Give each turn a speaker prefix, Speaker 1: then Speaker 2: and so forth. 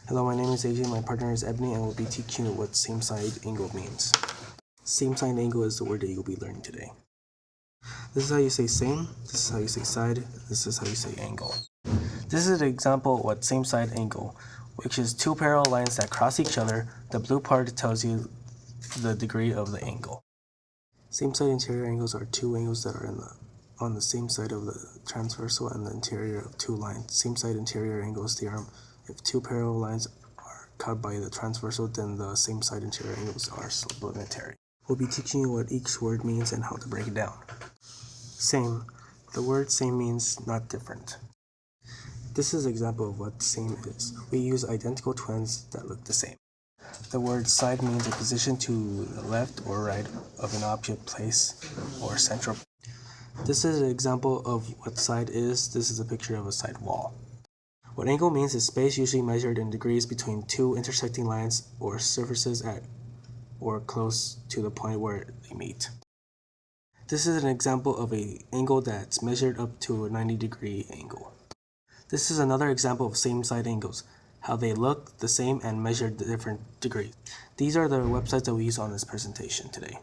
Speaker 1: Hello, my name is AJ, my partner is Ebony, and we'll be teaching you what same-side angle means. Same-side angle is the word that you'll be learning today. This is how you say same, this is how you say side, this is how you say angle. This is an example of what same-side angle, which is two parallel lines that cross each other. The blue part tells you the degree of the angle. Same-side interior angles are two angles that are on the same side of the transversal and the interior of two lines. Same-side interior angles theorem. If two parallel lines are cut by the transversal, then the same-side interior angles are supplementary. We'll be teaching you what each word means and how to break it down. Same. The word same means not different. This is an example of what same is. We use identical twins that look the same. The word side means a position to the left or right of an object, place, or central. This is an example of what side is. This is a picture of a side wall. What angle means is space usually measured in degrees between two intersecting lines or surfaces at or close to the point where they meet. This is an example of an angle that's measured up to a 90-degree angle. This is another example of same-side angles, how they look the same and measured the different degrees. These are the websites that we use on this presentation today.